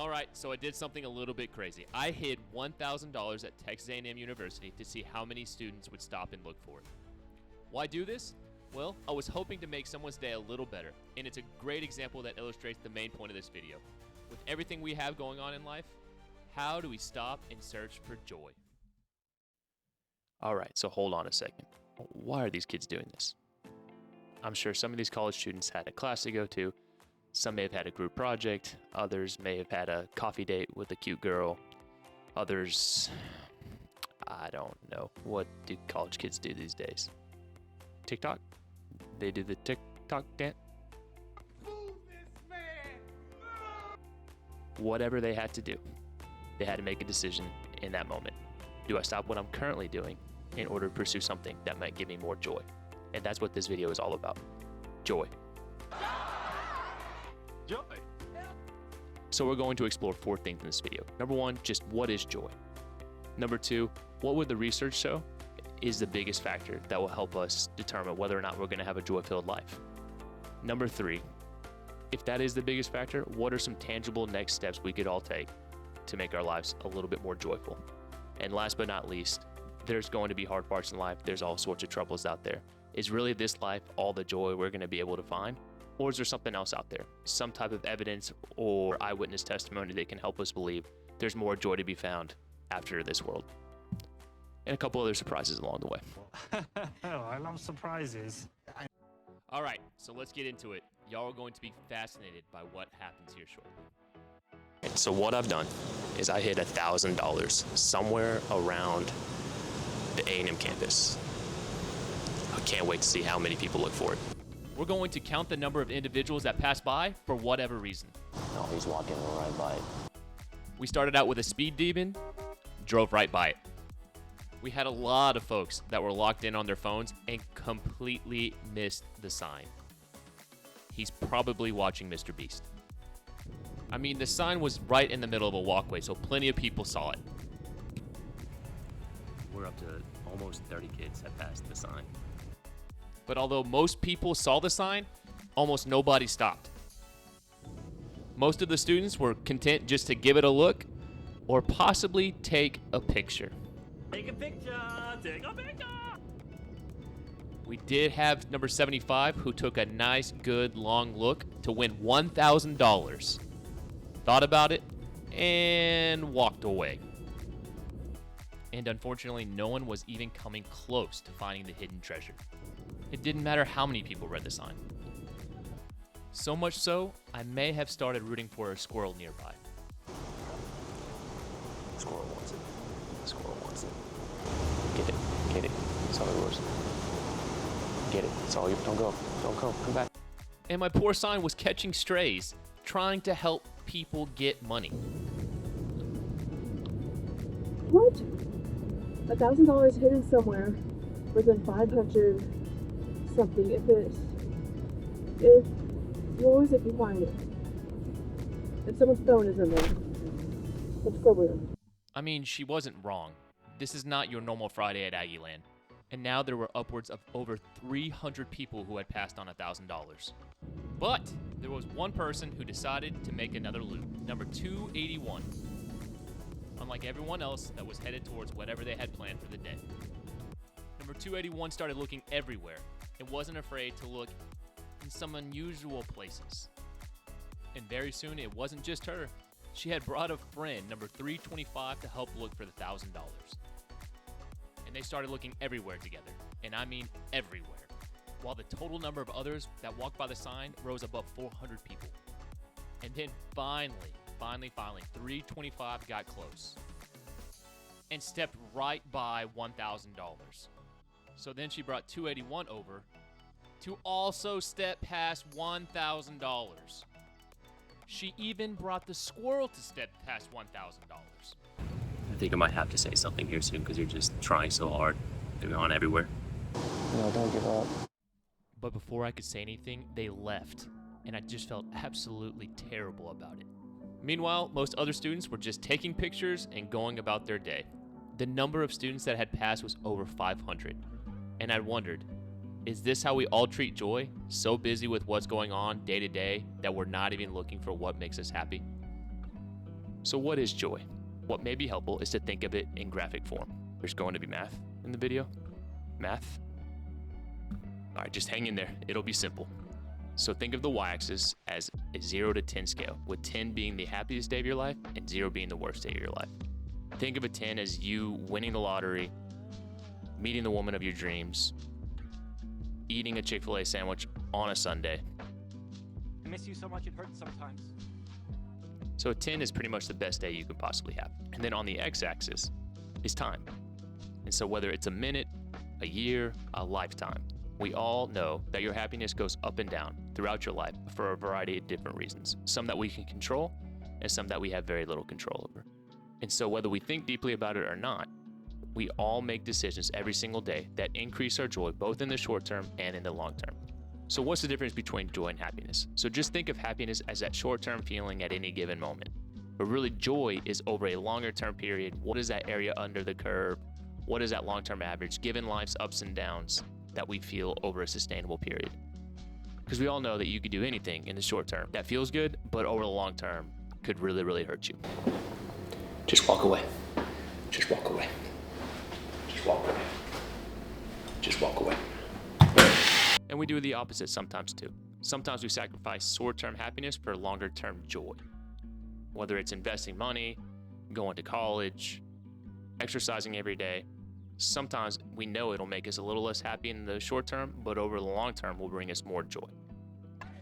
All right, so I did something a little bit crazy. I hid $1,000 at Texas A&M University to see how many students would stop and look for it. Why do this? Well, I was hoping to make someone's day a little better, and it's a great example that illustrates the main point of this video. With everything we have going on in life, how do we stop and search for joy? All right, so hold on a second. Why are these kids doing this? I'm sure some of these college students had a class to go to. Some may have had a group project. Others may have had a coffee date with a cute girl. Others, I don't know. What do college kids do these days? TikTok? They do the TikTok dance? Whatever they had to do, they had to make a decision in that moment. Do I stop what I'm currently doing in order to pursue something that might give me more joy? And that's what this video is all about. Joy. Joy. So we're going to explore 4 things in this video. Number 1, just what is joy? Number 2, what would the research show is the biggest factor that will help us determine whether or not we're going to have a joy-filled life? Number 3, if that is the biggest factor, what are some tangible next steps we could all take to make our lives a little bit more joyful? And last but not least, there's going to be hard parts in life. There's all sorts of troubles out there. Is really this life all the joy we're going to be able to find? Or is there something else out there? Some type of evidence or eyewitness testimony that can help us believe there's more joy to be found after this world? And a couple other surprises along the way. Oh, I love surprises. All right, so let's get into it. Y'all are going to be fascinated by what happens here shortly. So what I've done is I hid $1,000 somewhere around the A&M campus. I can't wait to see how many people look for it. We're going to count the number of individuals that pass by for whatever reason. No, he's walking right by it. We started out with a speed demon, drove right by it. We had a lot of folks that were locked in on their phones and completely missed the sign. He's probably watching Mr. Beast. I mean, the sign was right in the middle of a walkway, so plenty of people saw it. We're up to almost 30 kids that passed the sign. But although most people saw the sign, almost nobody stopped. Most of the students were content just to give it a look or possibly take a picture. Take a picture. Take a picture. We did have number 75 who took a nice, good, long look to win $1,000. Thought about it and walked away. And unfortunately, no one was even coming close to finding the hidden treasure. It didn't matter how many people read the sign. So much so, I may have started rooting for a squirrel nearby. Squirrel wants it. Squirrel wants it. Get it. Get it. That's all it was. Get it. It's all you. Don't go. Don't go. Come back. And my poor sign was catching strays, trying to help people get money. What? $1,000 hidden somewhere within 500 something. If yours, if you find it, if someone's phone is in there, it's so weird. I mean, she wasn't wrong. This is not your normal Friday at Aggieland. And now there were upwards of over 300 people who had passed on $1,000. But there was one person who decided to make another loop, number 281. Unlike everyone else that was headed towards whatever they had planned for the day. Number 281 started looking everywhere and wasn't afraid to look in some unusual places. And very soon, it wasn't just her. She had brought a friend, number 325, to help look for the $1,000. And they started looking everywhere together, and I mean everywhere, while the total number of others that walked by the sign rose above 400 people. And then finally, 325 got close and stepped right by $1,000. So then she brought 281 over to also step past $1,000. She even brought the squirrel to step past $1,000. I think I might have to say something here soon because you're just trying so hard. They're gone everywhere. No, don't give up. But before I could say anything, they left, and I just felt absolutely terrible about it. Meanwhile, most other students were just taking pictures and going about their day. The number of students that had passed was over 500, and I wondered, is this how we all treat joy? So busy with what's going on day to day that we're not even looking for what makes us happy? So what is joy? What may be helpful is to think of it in graphic form. There's going to be math in the video. Math? All right, just hang in there. It'll be simple. So think of the y-axis as a 0 to 10 scale, with 10 being the happiest day of your life and 0 being the worst day of your life. Think of a 10 as you winning the lottery, meeting the woman of your dreams, eating a Chick-fil-A sandwich on a Sunday. I miss you so much it hurts sometimes. So a 10 is pretty much the best day you could possibly have. And then on the x-axis is time. And so whether it's a minute, a year, a lifetime, we all know that your happiness goes up and down throughout your life for a variety of different reasons. Some that we can control and some that we have very little control over. And so whether we think deeply about it or not, we all make decisions every single day that increase our joy, both in the short term and in the long term. So what's the difference between joy and happiness? So just think of happiness as that short-term feeling at any given moment. But really, joy is over a longer-term period. What is that area under the curve? What is that long-term average, given life's ups and downs, that we feel over a sustainable period? Because we all know that you could do anything in the short term that feels good, but over the long term could really, really hurt you. Just walk away. Just walk away. Just walk away. Just walk away. And we do the opposite sometimes too. Sometimes we sacrifice short-term happiness for longer-term joy. Whether it's investing money, going to college, exercising every day, sometimes we know it'll make us a little less happy in the short term, but over the long term will bring us more joy.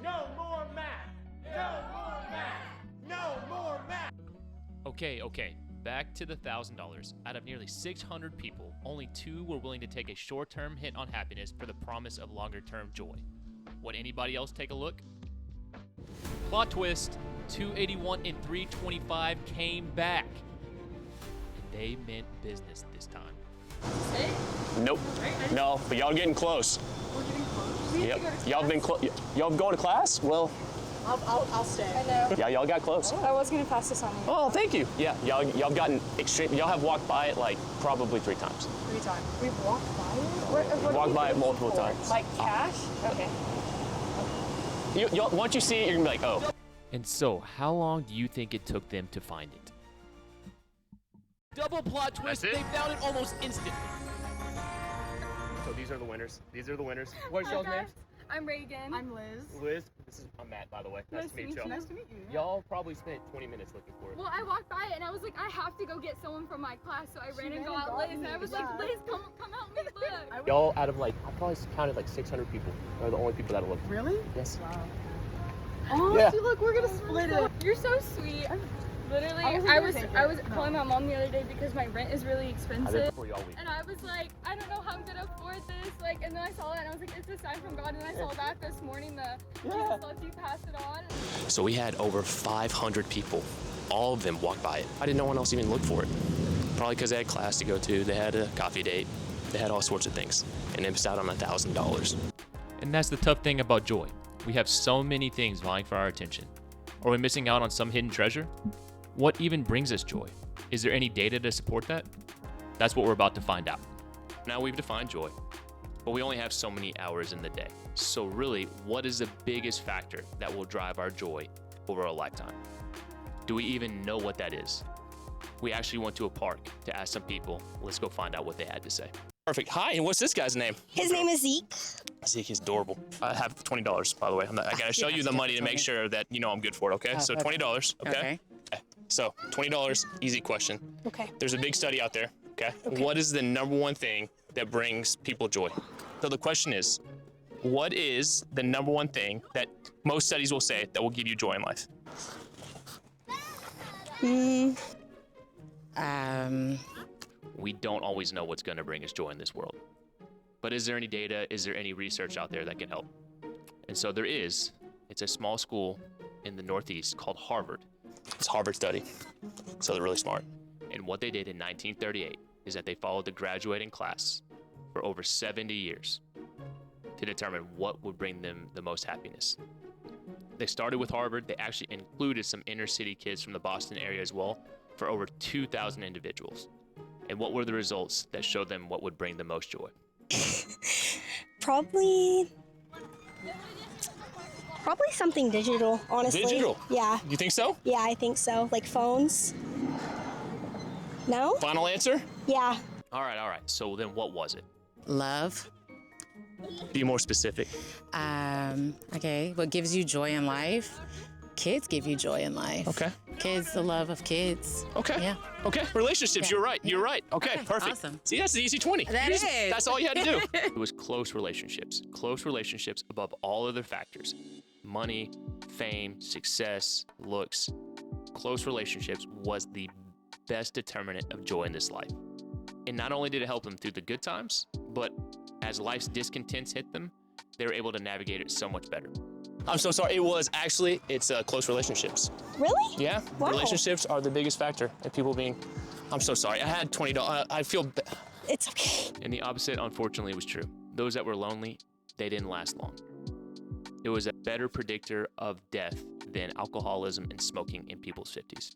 No more math! No more math! No more math! Okay, back to the $1,000. Out of nearly 600 people, only 2 were willing to take a short-term hit on happiness for the promise of longer-term joy. Would anybody else take a look? Plot twist, 281 and 325 came back. And they meant business this time. Nope. No, but y'all getting close. We're getting close. Yep. Y'all been y'all going to class? Well, I'll stay. I know. yeah, y'all got close. I was gonna pass this on you. Oh, thank you. Yeah, y'all gotten extreme. Y'all have walked by it like probably 3 times. 3 times. We've walked by it? What Walked by it multiple times. Like cash? Okay. Y'all, once you see it, you're gonna be like, oh. And so, how long do you think it took them to find it? Double plot twist, That's it? they found it almost instantly. So these are the winners. These are the winners. What's y'all's names? I'm Reagan. I'm Liz. Liz. I'm Matt, by the way. Nice to meet y'all. Nice to meet you. Y'all probably spent 20 minutes looking for it. Well, I walked by it and I was like, I have to go get someone from my class, so I ran and got Liz, and I was like, Liz, come help me, look. Y'all, out of like, I probably counted like 600 people, are the only people that looked. Really? Yes. Wow. Oh, Yeah. see, look, we're gonna split it. You're so sweet. Literally, I was calling my mom the other day because my rent is really I did expensive. before y'all leave. And I was like, I don't know how I'm gonna afford this. Like, and then I saw it and I was like, it's a sign from God. And I saw that this morning, Jesus loves you, pass it on. So we had over 500 people. All of them walked by it. Why did no one else even look for it? Probably because they had class to go to, they had a coffee date, they had all sorts of things, and they missed out on $1,000. And that's the tough thing about joy. We have so many things vying for our attention. Are we missing out on some hidden treasure? What even brings us joy? Is there any data to support that? That's what we're about to find out. Now we've defined joy, but we only have so many hours in the day. So really, what is the biggest factor that will drive our joy over a lifetime? Do we even know what that is? We actually went to a park to ask some people. Let's go find out what they had to say. Perfect. Hi, and what's this guy's name? His name is Zeke. Zeke is adorable. I have $20, by the way. I gotta show you the money to make sure that you know I'm good for it, okay? So $20, okay? So $20, easy question. Okay. There's a big study out there, okay? What is the number one thing that brings people joy? So the question is, what is the number one thing that most studies will say that will give you joy in life? We don't always know what's going to bring us joy in this world. But is there any data? Is there any research out there that can help? And so there is. It's a small school in the Northeast called Harvard. It's a Harvard study, so they're really smart. And what they did in 1938 is that they followed the graduating class for over 70 years to determine what would bring them the most happiness. They started with Harvard. They actually included some inner city kids from the Boston area as well for over 2,000 individuals. And what were the results that showed them what would bring the most joy? Probably Probably something digital, honestly. Digital? Yeah. You think so? Yeah, I think so. Like phones. No? Final answer? Yeah. All right. So then what was it? Love. Be more specific. Okay, what gives you joy in life? Kids give you joy in life. Okay. Kids, the love of kids. Okay. Yeah. Okay. Relationships. Yeah. You're right. You're right. Okay. Perfect. Awesome. See, that's the easy 20. That is. That's all you had to do. It was close relationships. Close relationships above all other factors. Money, fame, success, looks. Close relationships was the best determinant of joy in this life. And not only did it help them through the good times, but as life's discontents hit them, they were able to navigate it so much better. I'm so sorry. It's close relationships. Really? Yeah. Wow. Relationships are the biggest factor in people being. I'm so sorry. I had $20. I feel. It's okay. And the opposite, unfortunately, was true. Those that were lonely, they didn't last long. It was a better predictor of death than alcoholism and smoking in people's 50s.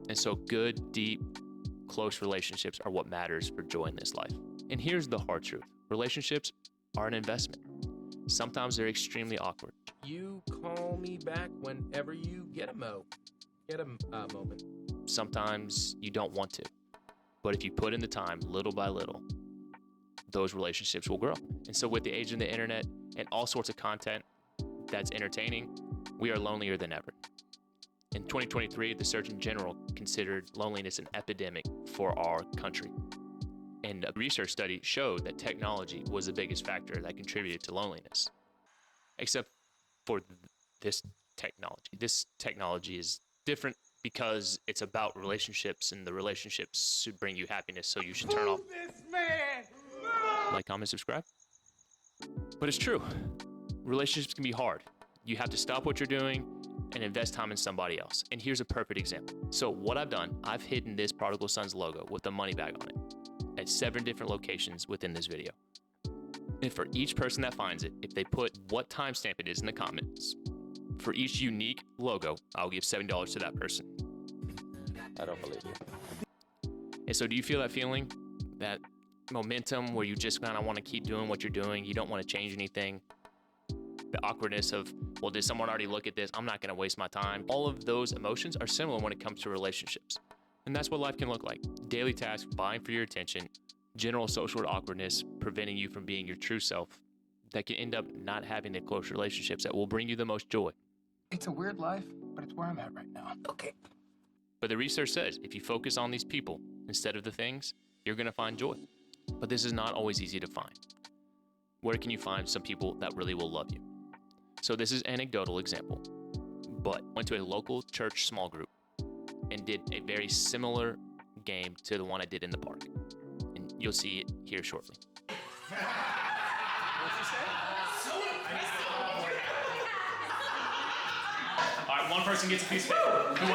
And so good, deep, close relationships are what matters for joy in this life. And here's the hard truth. Relationships are an investment. Sometimes they're extremely awkward. You call me back whenever you get a moment. Sometimes you don't want to. But if you put in the time, little by little, those relationships will grow. And so with the age of the internet and all sorts of content that's entertaining, we are lonelier than ever. In 2023, the Surgeon General considered loneliness an epidemic for our country. And a research study showed that technology was the biggest factor that contributed to loneliness. Except for this technology. This technology is different because it's about relationships, and the relationships should bring you happiness, so you should turn off. This man. Like, comment, subscribe. But it's true. Relationships can be hard. You have to stop what you're doing and invest time in somebody else. And here's a perfect example. So what I've done, I've hidden this Prodigal Son's logo with a money bag on it at 7 different locations within this video. And for each person that finds it, if they put what timestamp it is in the comments, for each unique logo, I'll give $7 to that person. I don't believe you. And so do you feel that feeling, that momentum where you just kind of want to keep doing what you're doing? You don't want to change anything? The awkwardness of, well, did someone already look at this? I'm not going to waste my time. All of those emotions are similar when it comes to relationships. And that's what life can look like. Daily tasks vying for your attention, general social awkwardness preventing you from being your true self, that can end up not having the close relationships that will bring you the most joy. It's a weird life, but it's where I'm at right now. Okay. But the research says if you focus on these people instead of the things, you're going to find joy. But this is not always easy to find. Where can you find some people that really will love you? So this is an anecdotal example, but went to a local church small group and did a very similar game to the one I did in the park. And you'll see it here shortly. All right, one person gets a piece of paper. Who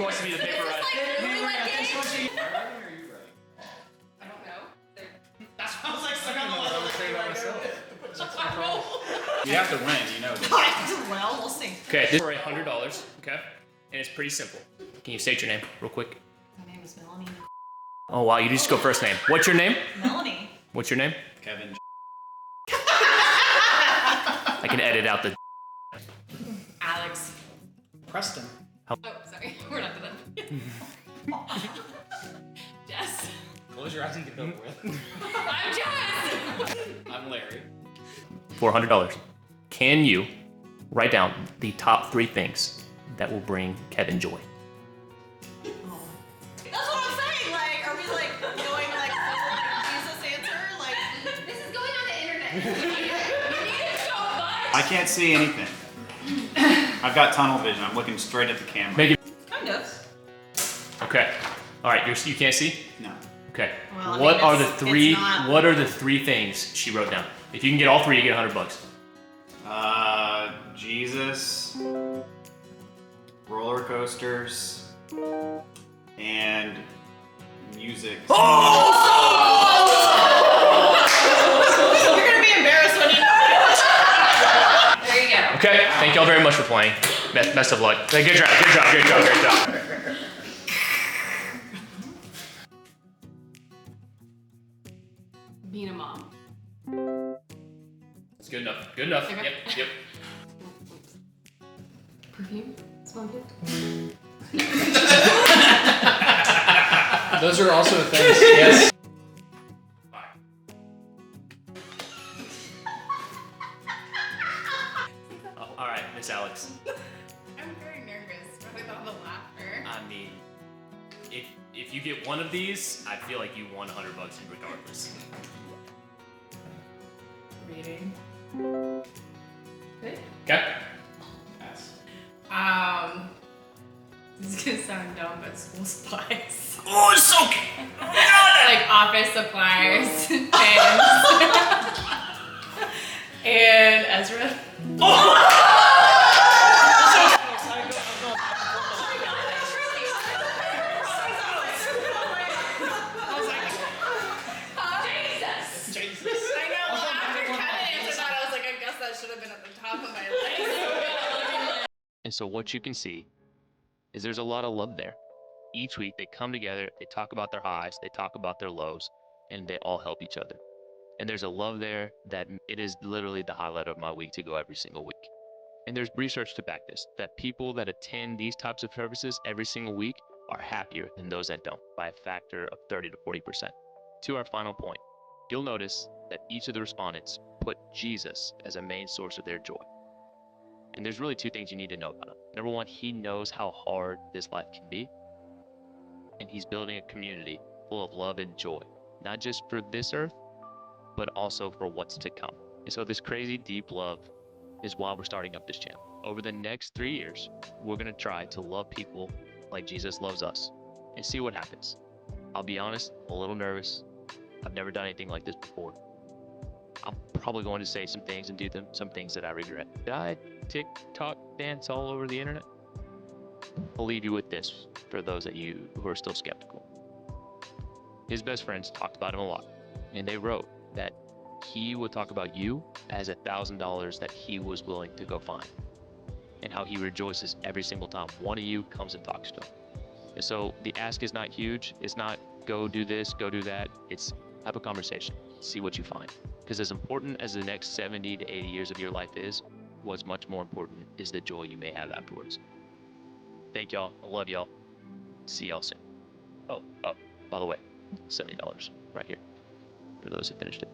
wants to be the paper writer? You have to win, you know this. Well, we'll see. Okay, this is for $100, okay? And it's pretty simple. Can you state your name real quick? My name is Melanie. Oh, wow, you just go first name. What's your name? Melanie. What's your name? Kevin. I can edit out the Alex. Preston. Oh, sorry. We're not done. Jess. Close your eyes and get it over with. I'm Jess. I'm Larry. $400. Can you write down the top 3 things that will bring Kevin joy? That's what I'm saying. Like, are we like going like Jesus answer? Like, This is going on the internet. You need it so much. I can't see anything. I've got tunnel vision. I'm looking straight at the camera. Make it. kind of. Okay. All right, you can't see? No. Okay. Well, I What mean, are the it's three? not- What are the 3 things she wrote down? If you can get all 3, you get $100. Jesus, roller coasters, and music. You're gonna be embarrassed when you know. There you go. Okay. Thank y'all very much for playing. Best of luck. Good job. Good job. Good job. Good job. Being a mom. It's good enough. Good enough. Okay. Yep. Those are also things. Yes. All right, Miss Alex. I'm very nervous with all the laughter. I mean, if you get one of these, I feel like you won $100 regardless. Reading. Good. Okay. This is gonna sound dumb, but school supplies. Oh, it's so Like office supplies, pens, and Ezra. I know. Well, after Kevin answered that, I was like, I guess that should have been at the top of my list. And so what you can see is there's a lot of love there. Each week they come together, they talk about their highs, they talk about their lows, and they all help each other. And there's a love there that it is literally the highlight of my week to go every single week. And there's research to back this, that people that attend these types of services every single week are happier than those that don't by a factor of 30 to 40%. To our final point, you'll notice that each of the respondents put Jesus as a main source of their joy. And there's really two things you need to know about him. Number one, he knows how hard this life can be. And he's building a community full of love and joy, not just for this earth, but also for what's to come. And so this crazy deep love is why we're starting up this channel. Over the next 3 years, we're gonna try to love people like Jesus loves us and see what happens. I'll be honest, I'm a little nervous. I've never done anything like this before. I'm probably going to say some things and do some things that I regret. Did I TikTok dance all over the internet? I'll leave you with this for those of you who are still skeptical. His best friends talked about him a lot, and they wrote that he would talk about you as $1,000 that he was willing to go find, and how he rejoices every single time one of you comes and talks to him. And so the ask is not huge. It's not go do this, go do that. It's have a conversation, see what you find. Because as important as the next 70 to 80 years of your life is, what's much more important is the joy you may have afterwards. Thank y'all. I love y'all. See y'all soon. Oh, by the way, $70 right here for those who finished it.